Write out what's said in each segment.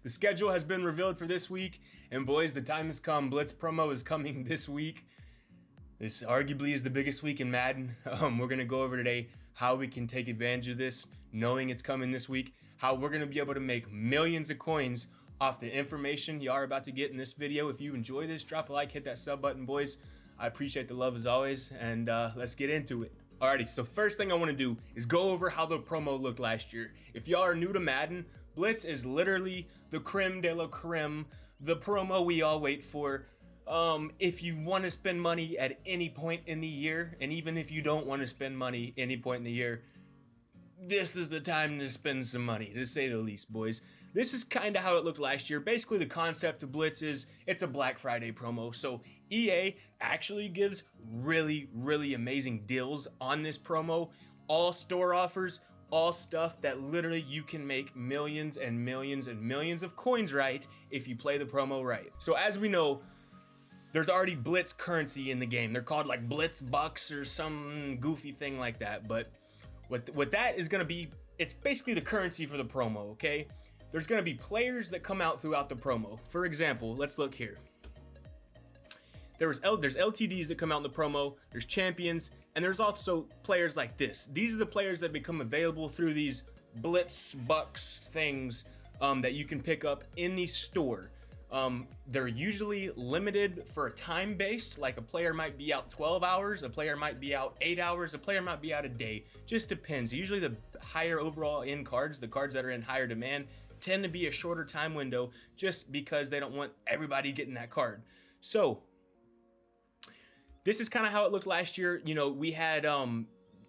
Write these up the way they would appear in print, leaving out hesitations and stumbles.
The schedule has been revealed for this week, and boys, the time has come. Blitz promo is coming this week. This arguably is the biggest week in Madden. We're going to go over today how we can take advantage of this, knowing it's coming this week, how we're going to be able to make millions of coins off the information you are about to get in this video. If you enjoy this, drop a like, hit that sub button, boys. I appreciate the love as always, and let's get into it. Alrighty, so first thing I want to do is go over how the promo looked last year. If y'all are new to Madden, Blitz is literally the creme de la creme, the promo we all wait for. If you want to spend money at any point in the year, and even if you don't want to spend money any point in the year, this is the time to spend some money, to say the least, boys. This is kind of how it looked last year. Basically, the concept of Blitz is it's a Black Friday promo. So EA actually gives really, really amazing deals on this promo. All store offers, all stuff that literally you can make millions and millions and millions of coins right if you play the promo right. So as we know, there's already Blitz currency in the game. They're called like Blitz bucks or some goofy thing like that. But what that is going to be, it's basically the currency for the promo, okay? There's going to be players that come out throughout the promo. For example, let's look here. There's LTDs that come out in the promo, there's champions, and there's also players like this. These are the players that become available through these Blitz bucks things that you can pick up in the store. They're usually limited for a time based, like a player might be out 12 hours, a player might be out 8 hours, a player might be out a day, just depends. Usually the higher overall end cards, the cards that are in higher demand, tend to be a shorter time window just because they don't want everybody getting that card. So this is kind of how it looked last year. You know, we had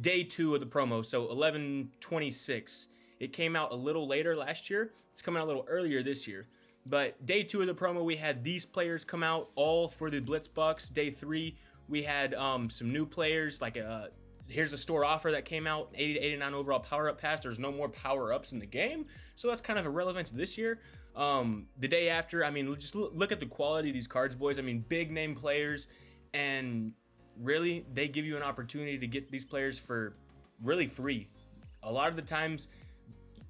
day 2 of the promo, so 11/26. It came out a little later last year. It's coming out a little earlier this year. But day 2 of the promo, we had these players come out all for the Blitz bucks. Day 3, we had some new players, like here's a store offer that came out, 80 to 89 overall power-up pass. There's no more power-ups in the game, so that's kind of irrelevant to this year. The day after, I mean, just look at the quality of these cards, boys. I mean, big name players, and really, they give you an opportunity to get these players for really free. A lot of the times,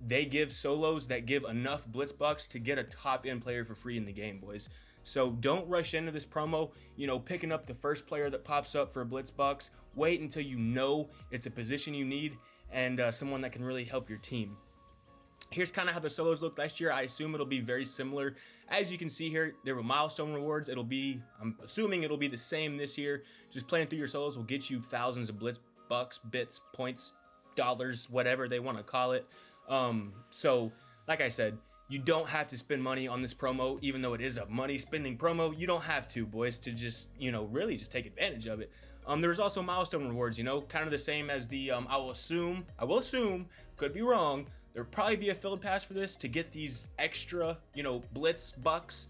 they give solos that give enough Blitz bucks to get a top end player for free in the game, boys. So don't rush into this promo, you know, picking up the first player that pops up for Blitz bucks. Wait until you know it's a position you need and someone that can really help your team. Here's kind of how the solos looked last year. I assume it'll be very similar. As you can see here, there were milestone rewards. I'm assuming it'll be the same this year. Just playing through your solos will get you thousands of Blitz bucks, bits, points, dollars, whatever they want to call it. So like I said, you don't have to spend money on this promo, even though it is a money spending promo. You don't have to, boys, to just, you know, really just take advantage of it. There's also milestone rewards, you know, kind of the same as the, I will assume, could be wrong, there'll probably be a field pass for this to get these extra, you know, Blitz bucks.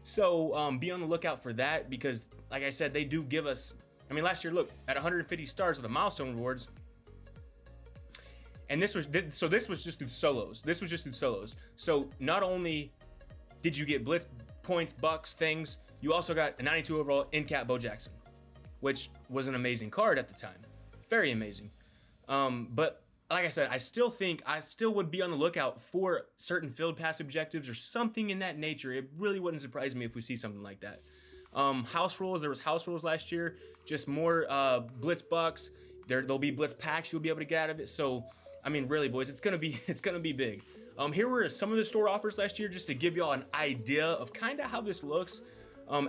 So, be on the lookout for that because, like I said, they do give us, I mean, last year, look, at 150 stars of the milestone rewards, and this was just through solos. So not only did you get Blitz points, bucks, things, you also got a 92 overall in-cap Bo Jackson, which was an amazing card at the time. Very amazing. But like I said, I still would be on the lookout for certain field pass objectives or something in that nature. It really wouldn't surprise me if we see something like that. House rules, there was house rules last year, just more Blitz bucks. There'll be Blitz packs you'll be able to get out of it. So I mean, really, boys, it's gonna be big. Here were some of the store offers last year, just to give y'all an idea of kind of how this looks.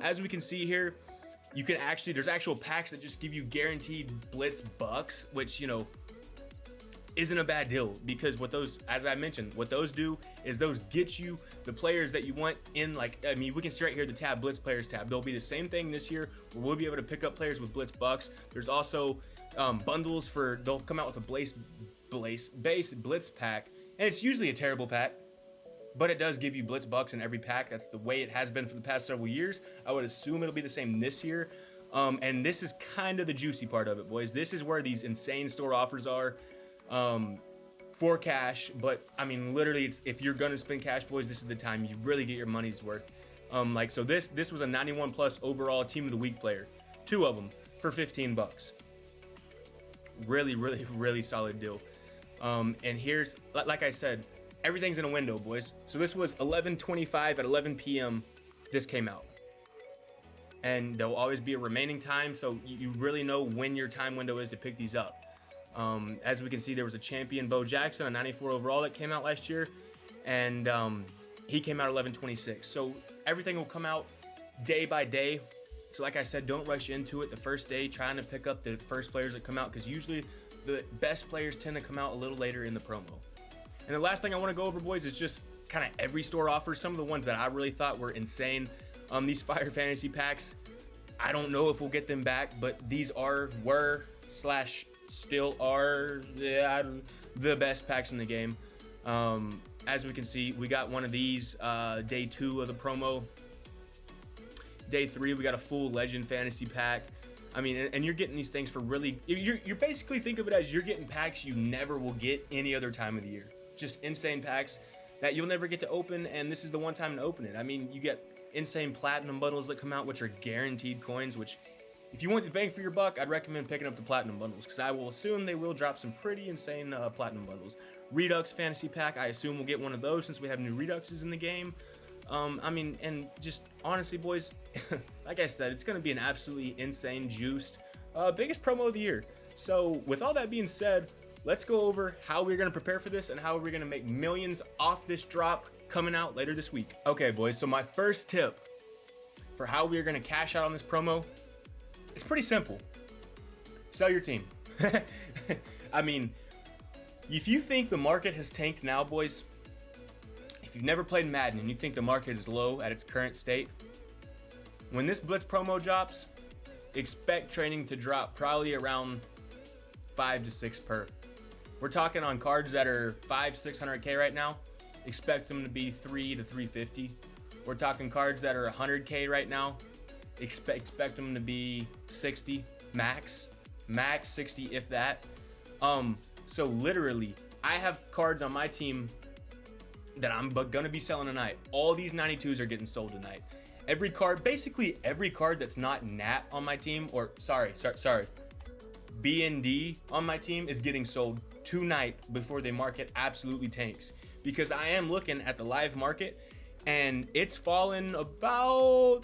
As we can see here, you can there's actual packs that just give you guaranteed Blitz bucks, which, you know, isn't a bad deal because what those, as I mentioned, what those do is those get you the players that you want in, like, I mean, we can see right here the tab, Blitz players tab. There'll be the same thing this year where we'll be able to pick up players with Blitz bucks. There's also bundles they'll come out with a base Blitz pack, and it's usually a terrible pack, but it does give you Blitz bucks in every pack. That's the way it has been for the past several years. I would assume it'll be the same this year. And this is kind of the juicy part of it, boys. This is where these insane store offers are for cash. But I mean, literally, if you're gonna spend cash, boys, this is the time you really get your money's worth. So this was a 91 plus overall team of the week player, 2 of them for 15 bucks. Really solid deal. And here's, like I said, everything's in a window, boys. So this was 11:25 at 11 p.m. This came out. And there'll always be a remaining time, so you really know when your time window is to pick these up. As we can see, there was a champion, Bo Jackson, a 94 overall that came out last year, and he came out 11:26. So everything will come out day by day. So like I said, don't rush into it the first day trying to pick up the first players that come out, because usually the best players tend to come out a little later in the promo. And the last thing I want to go over, boys, is just kind of every store offers. Some of the ones that I really thought were insane. These Fire Fantasy packs, I don't know if we'll get them back, but these still are the best packs in the game. As we can see, we got one of these day 2 of the promo. Day 3, we got a full Legend Fantasy pack. I mean, and you're getting these things for really, you're basically, think of it as you're getting packs you never will get any other time of the year. Just insane packs that you'll never get to open, and this is the one time to open it. I mean, you get insane platinum bundles that come out, which are guaranteed coins, which if you want the bang for your buck, I'd recommend picking up the platinum bundles, because I will assume they will drop some pretty insane platinum bundles. Redux Fantasy Pack, I assume we'll get one of those since we have new Reduxes in the game. I mean, and just honestly, boys, like I said, it's going to be an absolutely insane juiced, biggest promo of the year. So with all that being said, let's go over how we're going to prepare for this and how we're going to make millions off this drop coming out later this week. Okay, boys, so my first tip for how we're going to cash out on this promo, it's pretty simple. Sell your team. I mean, if you think the market has tanked now, boys, if you've never played Madden and you think the market is low at its current state, when this Blitz promo drops, expect training to drop probably around 5 to 6 per. We're talking on cards that are 500-600K right now. Expect them to be 3 to 350. We're talking cards that are 100K right now. Expect them to be 60 max 60 if that. So literally, I have cards on my team that I'm gonna be selling tonight. All these 92s are getting sold tonight. Every card, basically every card that's not Nat on my team, or sorry, BND on my team is getting sold tonight before the market absolutely tanks. Because I am looking at the live market and it's fallen about,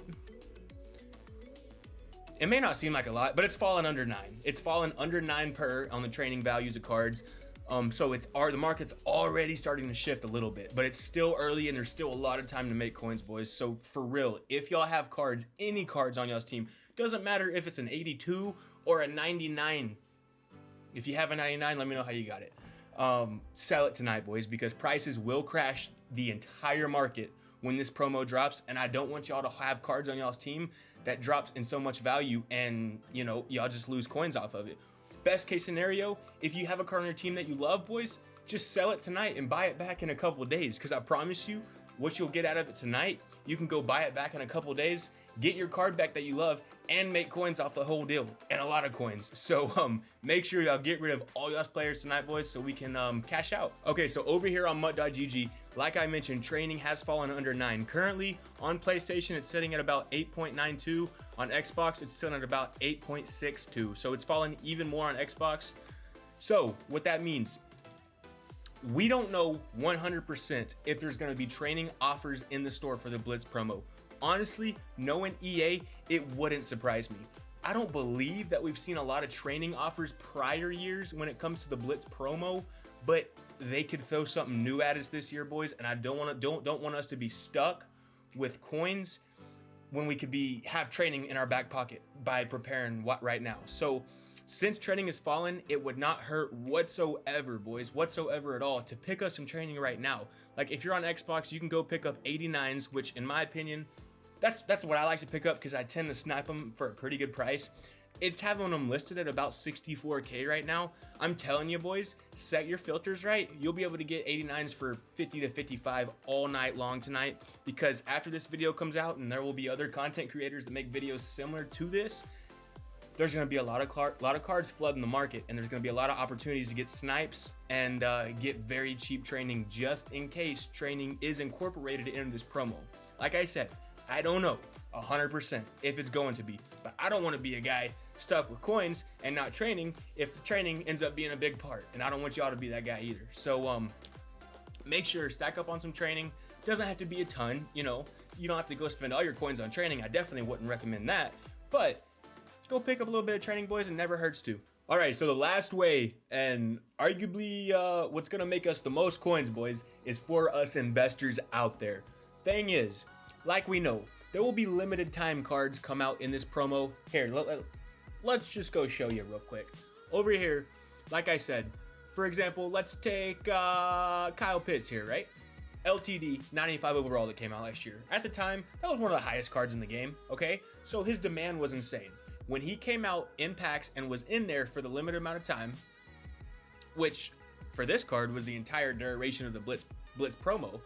it may not seem like a lot, but it's fallen under 9. It's fallen under 9 per on the training values of cards. So the market's already starting to shift a little bit, but it's still early and there's still a lot of time to make coins, boys. So for real, if y'all have cards, any cards on y'all's team, doesn't matter if it's an 82 or a 99. If you have a 99, let me know how you got it. Sell it tonight, boys, because prices will crash the entire market when this promo drops, and I don't want y'all to have cards on y'all's team that drops in so much value and, you know, y'all just lose coins off of it. Best case scenario, if you have a card on your team that you love, boys, just sell it tonight and buy it back in a couple of days, because I promise you, what you'll get out of it tonight, you can go buy it back in a couple of days, get your card back that you love, and make coins off the whole deal, and a lot of coins. So make sure y'all get rid of all y'all's players tonight, boys, so we can cash out. Okay, so over here on MUT.GG, like I mentioned, training has fallen under 9. Currently on PlayStation, it's sitting at about 8.92. On Xbox, it's sitting at about 8.62. So it's fallen even more on Xbox. So what that means, we don't know 100% if there's going to be training offers in the store for the Blitz promo. Honestly, knowing EA, it wouldn't surprise me. I don't believe that we've seen a lot of training offers prior years when it comes to the Blitz promo, but they could throw something new at us this year, boys, and I don't want us to be stuck with coins when we could have training in our back pocket by preparing right now. So since training has fallen, it would not hurt whatsoever, boys, whatsoever at all, to pick up some training right now. Like if you're on Xbox, you can go pick up 89s, which in my opinion, that's what I like to pick up because I tend to snipe them for a pretty good price. It's having them listed at about 64K right now. I'm telling you, boys, set your filters right. You'll be able to get 89s for 50 to 55 all night long tonight, because after this video comes out, and there will be other content creators that make videos similar to this, there's going to be a lot of cards flooding the market, and there's going to be a lot of opportunities to get snipes and get very cheap training just in case training is incorporated into this promo. Like I said, I don't know 100% if it's going to be, but I don't want to be a guy stuck with coins and not training if the training ends up being a big part, and I don't want y'all to be that guy either. So make sure stack up on some training. Doesn't have to be a ton, you know. You don't have to go spend all your coins on training. I definitely wouldn't recommend that, but go pick up a little bit of training, boys. It never hurts to. All right, so the last way, and arguably what's gonna make us the most coins, boys, is for us investors out there. Thing is, like we know, there will be limited time cards come out in this promo. Here, let's just go show you real quick. Over here, like I said, for example, let's take Kyle Pitts here, right? LTD, 95 overall that came out last year. At the time, that was one of the highest cards in the game, okay? So his demand was insane. When he came out in packs and was in there for the limited amount of time, which for this card was the entire duration of the Blitz promo,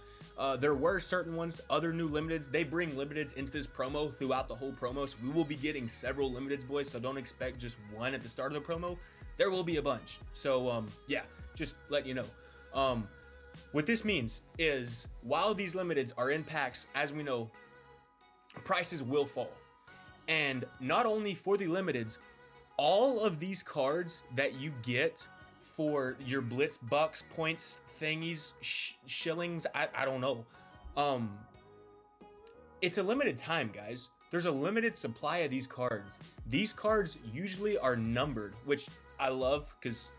there were certain ones, other new limiteds. They bring limiteds into this promo throughout the whole promo, so we will be getting several limiteds, boys, so don't expect just one at the start of the promo. There will be a bunch. So, yeah, just let you know. What this means is, while these limiteds are in packs, as we know, prices will fall. And not only for the limiteds, all of these cards that you get for your Blitz bucks, points, thingies, shillings, I don't know. It's a limited time, guys. There's a limited supply of these cards. These cards usually are numbered, which I love because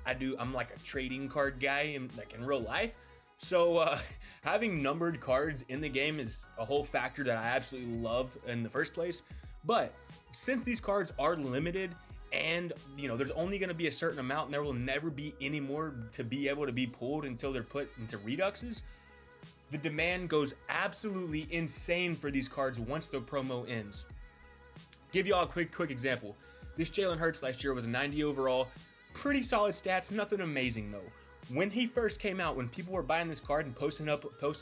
I'm like a trading card guy in real life. So having numbered cards in the game is a whole factor that I absolutely love in the first place. But since these cards are limited and, you know, there's only going to be a certain amount and there will never be any more to be able to be pulled until they're put into reduxes, the demand goes absolutely insane for these cards once the promo ends. Give y'all a quick example. This Jalen Hurts last year was a 90 overall. Pretty solid stats, nothing amazing though. When he first came out, when people were buying this card and posting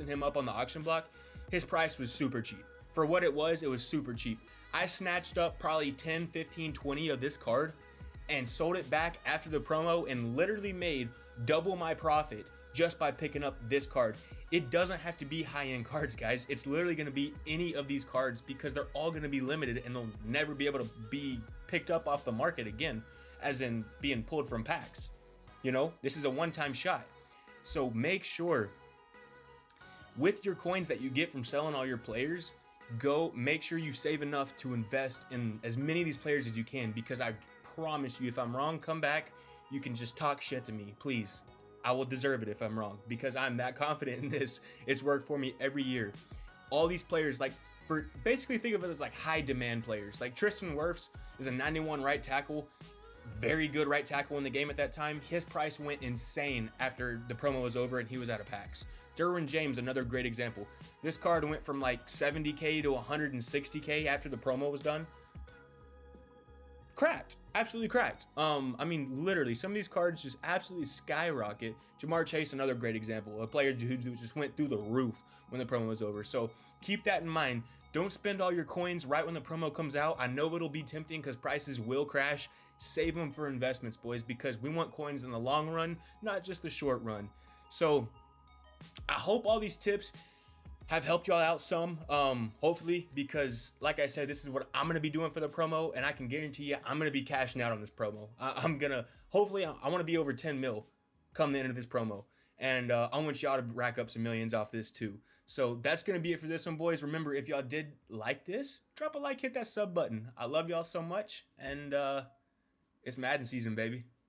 him up on the auction block, his price was super cheap. For what it was super cheap. I snatched up probably 10, 15, 20 of this card and sold it back after the promo and literally made double my profit just by picking up this card. It doesn't have to be high-end cards, guys. It's literally going to be any of these cards because they're all going to be limited and they'll never be able to be picked up off the market again, as in being pulled from packs. You know, this is a one-time shot. So make sure with your coins that you get from selling all your players, go make sure you save enough to invest in as many of these players as you can, because I promise you, if I'm wrong, come back. You can just talk shit to me, please. I will deserve it if I'm wrong, because I'm that confident in this. It's worked for me every year. All these players, like, for basically think of it as like high demand players. Like Tristan Wirfs is a 91 right tackle, very good right tackle in the game at that time. His price went insane after the promo was over and he was out of packs. Derwin James, another great example. This card went from like 70K to 160K after the promo was done. Cracked, absolutely cracked. I mean, literally, some of these cards just absolutely skyrocket. Jamar Chase, another great example, a player who just went through the roof when the promo was over. So keep that in mind. Don't spend all your coins right when the promo comes out. I know it'll be tempting because prices will crash. Save them for investments, boys, because we want coins in the long run, not just the short run. So I hope all these tips have helped y'all out some, hopefully, because like I said, this is what I'm going to be doing for the promo, and I can guarantee you I'm going to be cashing out on this promo. Hopefully, I want to be over 10 mil come the end of this promo, and I want y'all to rack up some millions off this too. So that's going to be it for this one, boys. Remember, if y'all did like this, drop a like, hit that sub button. I love y'all so much, and it's Madden season, baby.